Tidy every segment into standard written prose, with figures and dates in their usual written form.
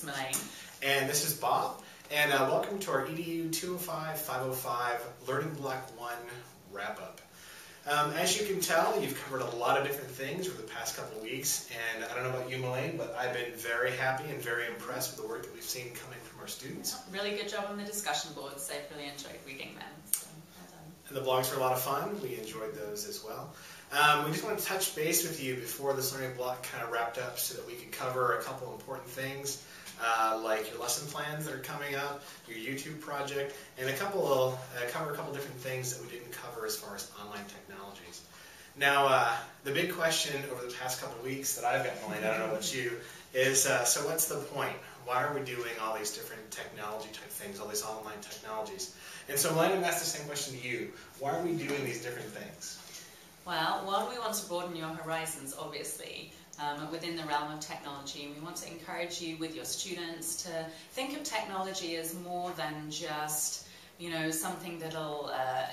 is Melaine. And this is Bob. And welcome to our EDU 205-505 Learning Block 1 wrap-up. As you can tell, you've covered a lot of different things over the past couple of weeks. And I don't know about you, Melaine, but I've been very happy and very impressed with the work that we've seen coming from our students. Really good job on the discussion boards. They've really enjoyed reading them. So, well done. And the blogs were a lot of fun. We enjoyed those as well. We just want to touch base with you before this learning block kind of wrapped up so that we could cover a couple important things. Like your lesson plans that are coming up, your YouTube project, and cover a couple different things that we didn't cover as far as online technologies. Now, the big question over the past couple of weeks that I've got, Melaine, I don't know about you, is so what's the point? Why are we doing all these different technology type things, all these online technologies? And so, Melaine, I'm going to ask the same question to you. Why are we doing these different things? Well, one, we want to broaden your horizons, obviously. Within the realm of technology. We want to encourage you with your students to think of technology as more than just, something that'll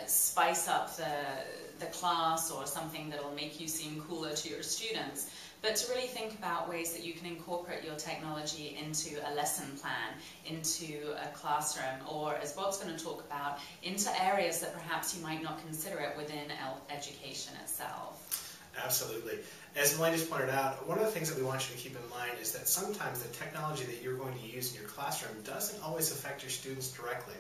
spice up the class or something that'll make you seem cooler to your students, but to really think about ways that you can incorporate your technology into a lesson plan, into a classroom, or, as Bob's going to talk about, into areas that perhaps you might not consider it within education itself. Absolutely. As Melaine just pointed out, one of the things that we want you to keep in mind is that sometimes the technology that you're going to use in your classroom doesn't always affect your students directly.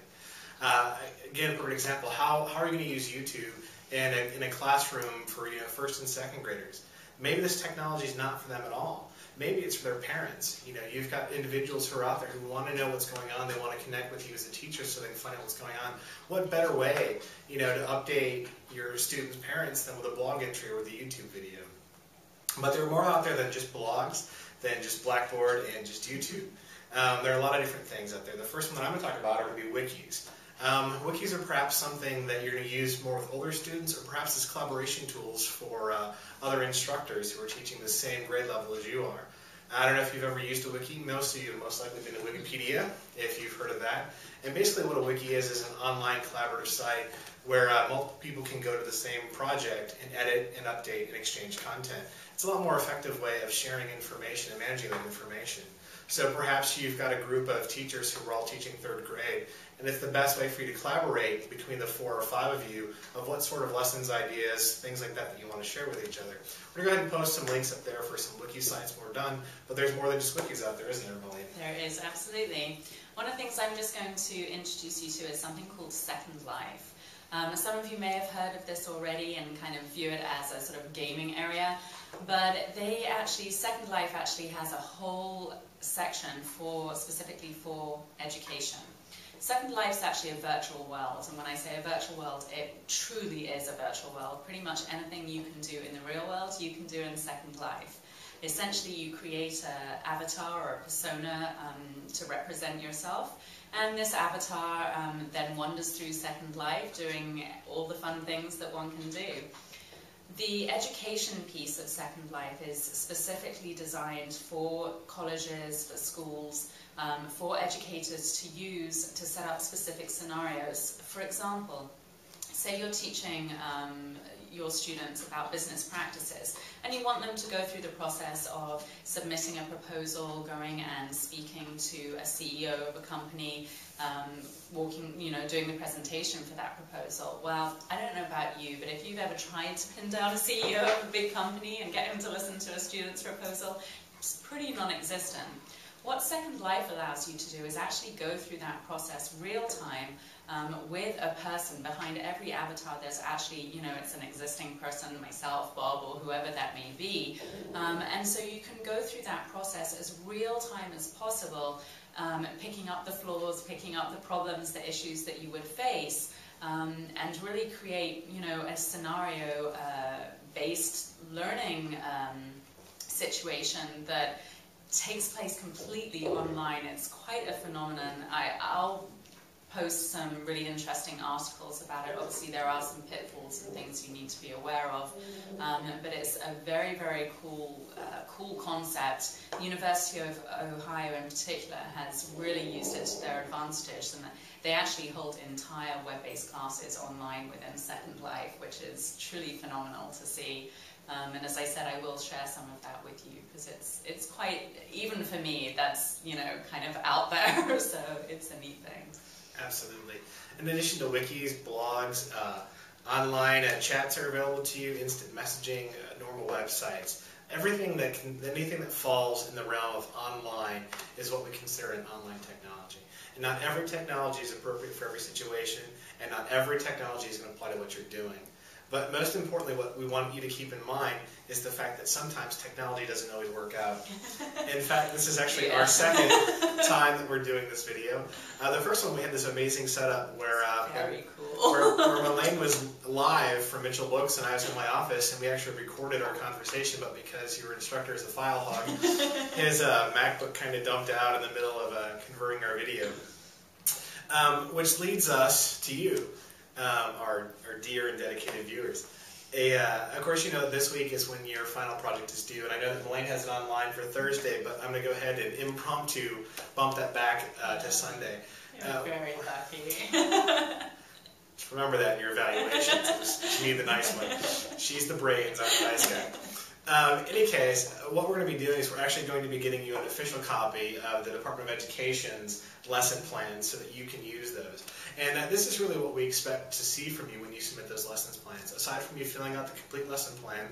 Again, for example, how are you going to use YouTube in a classroom for first and second graders? Maybe this technology is not for them at all. Maybe it's for their parents. You've got individuals who are out there who want to know what's going on. They want to connect with you as a teacher so they can find out what's going on. What better way, to update your students' parents than with a blog entry or with a YouTube video? But there are more out there than just blogs, than just Blackboard and just YouTube. There are a lot of different things out there. The first one that I'm going to talk about are going to be wikis. Wikis are perhaps something that you're going to use more with older students, or perhaps as collaboration tools for other instructors who are teaching the same grade level as you are. I don't know if you've ever used a wiki. Most of you have most likely been to Wikipedia, if you've heard of that. And basically what a wiki is an online collaborative site where multiple people can go to the same project and edit and update and exchange content. It's a lot more effective way of sharing information and managing that information. So perhaps you've got a group of teachers who are all teaching third grade, and it's the best way for you to collaborate between the 4 or 5 of you of what sort of lessons, ideas, things like that you want to share with each other. We're going to go ahead and post some links up there for some wiki sites when we're done, but there's more than just wikis out there, isn't there, Melaine? There is, absolutely. One of the things I'm just going to introduce you to is something called Second Life. Some of you may have heard of this already and kind of view it as a sort of gaming area, but Second Life actually has a whole section specifically for education. Second Life is actually a virtual world, and when I say a virtual world, it truly is a virtual world. Pretty much anything you can do in the real world, you can do in Second Life. Essentially, you create an avatar or a persona to represent yourself, and this avatar then wanders through Second Life, doing all the fun things that one can do. The education piece of Second Life is specifically designed for colleges, for schools, for educators to use to set up specific scenarios. For example, say you're teaching your students about business practices, and you want them to go through the process of submitting a proposal, going and speaking to a CEO of a company, doing the presentation for that proposal. Well, I don't know about you, but if you've ever tried to pin down a CEO of a big company and get him to listen to a student's proposal, it's pretty non-existent. What Second Life allows you to do is actually go through that process real time with a person. Behind every avatar there's actually, it's an existing person, myself, Bob, or whoever that may be. And so you can go through that process as real time as possible, picking up the flaws, picking up the problems, the issues that you would face, and really create, a scenario-based learning situation that takes place completely online. It's quite a phenomenon. I'll post some really interesting articles about it. Obviously there are some pitfalls and things you need to be aware of, but it's a very, very cool concept. The University of Ohio in particular has really used it to their advantage, and they actually hold entire web-based classes online within Second Life, which is truly phenomenal to see. And as I said, I will share some of that with you because it's quite, even for me, that's, you know, kind of out there, so it's a neat thing. Absolutely. In addition to wikis, blogs, online chats are available to you, instant messaging, normal websites. Anything that falls in the realm of online is what we consider an online technology. And not every technology is appropriate for every situation, and not every technology is going to apply to what you're doing. But most importantly, what we want you to keep in mind is the fact that sometimes technology doesn't always work out. In fact, this is actually our second time that we're doing this video. The first one, we had this amazing setup where Very cool. where Melaine was live from Mitchell Books and I was in my office, and we actually recorded our conversation, but because your instructor is a file hog, his MacBook kind of dumped out in the middle of converting our video. Which leads us to you. Our dear and dedicated viewers. Of course, you know this week is when your final project is due, and I know that Melaine has it online for Thursday, but I'm going to go ahead and impromptu bump that back to Sunday. You're very lucky. Just remember that in your evaluations. She need the nice one. She's the brains, I'm the nice guy. In any case, what we're going to be doing is we're actually going to be getting you an official copy of the Department of Education's lesson plans so that you can use those. And this is really what we expect to see from you when you submit those lessons plans. Aside from you filling out the complete lesson plan,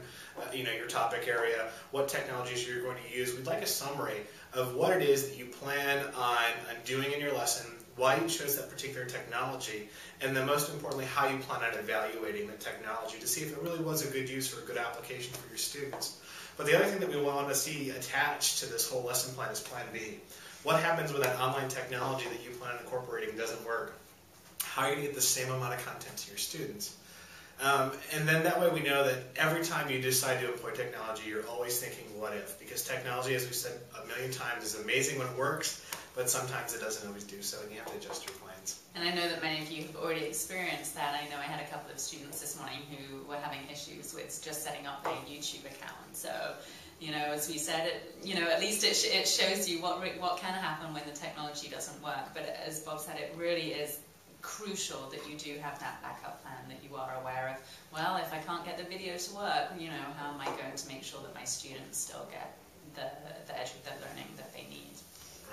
you know, your topic area, what technologies you're going to use, we'd like a summary of what it is that you plan on doing in your lesson, why you chose that particular technology, and then most importantly, how you plan on evaluating the technology to see if it really was a good use or a good application for your students. But the other thing that we want to see attached to this whole lesson plan is Plan B. What happens when that online technology that you plan on incorporating doesn't work? How are you going to get the same amount of content to your students? And then that way we know that every time you decide to employ technology, you're always thinking, what if? Because technology, as we said a million times, is amazing when it works, but sometimes it doesn't always do so, and you have to adjust your plans. And I know that many of you have already experienced that. I know I had a couple of students this morning who were having issues with just setting up their YouTube account. So, you know, as we said, at least it shows you what can happen when the technology doesn't work. But as Bob said, it really is crucial that you do have that backup plan, that you are aware of, well, if I can't get the video to work, you know, how am I going to make sure that my students still get the edge of their learning that they need?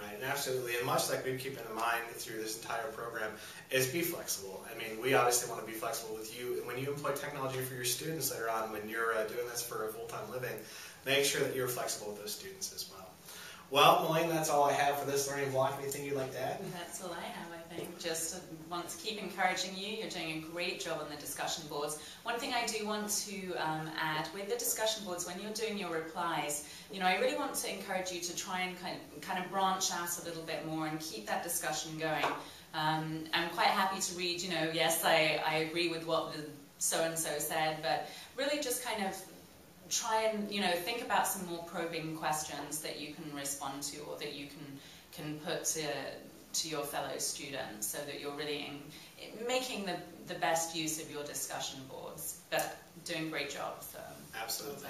Right, absolutely. And much like we keep in mind through this entire program is be flexible. I mean, we obviously want to be flexible with you. And when you employ technology for your students later on, when you're doing this for a full-time living, make sure that you're flexible with those students as well. Well, Melaine, that's all I have for this learning block. Anything you'd like to add? That's all I have, I think. Just want to keep encouraging you. You're doing a great job on the discussion boards. One thing I do want to add, with the discussion boards, when you're doing your replies, you know, I really want to encourage you to try and kind of branch out a little bit more and keep that discussion going. I'm quite happy to read, you know, yes, I agree with what the so-and-so said, but really just kind of try and, you know, think about some more probing questions that you can respond to or that you can put to your fellow students so that you're really making the best use of your discussion boards. But doing a great job. So. Absolutely.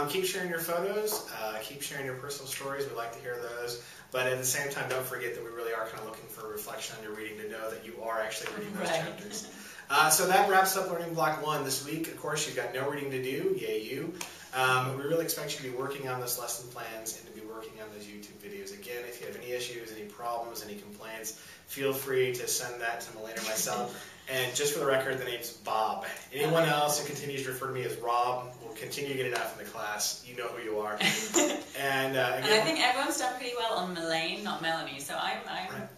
Keep sharing your photos. Keep sharing your personal stories. We'd like to hear those. But at the same time, don't forget that we really are kind of looking for a reflection on your reading to know that you are actually reading those chapters. So that wraps up Learning Block 1 this week. Of course, you've got no reading to do. Yay, you. We really expect you to be working on those lesson plans and to be working on those YouTube videos. Again, if you have any issues, any problems, any complaints, feel free to send that to Melaine or myself. And just for the record, the name's Bob. Anyone else who continues to refer to me as Rob will continue to get enough in the class. You know who you are. And I think everyone's done pretty well on Melaine, not Melanie, so I'm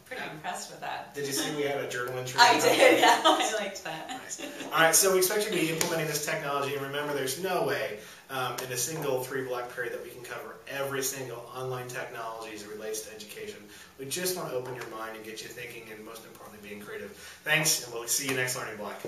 pretty impressed with that. Did you see we had a journal entry? I did, yeah. I liked that. Nice. All right, so we expect you to be implementing this technology, and remember, there's no way in a single 3-block period that we can cover every single online technology as it relates to education. We just want to open your mind and get you thinking and, most importantly, being creative. Thanks, and we'll see you next Learning Block.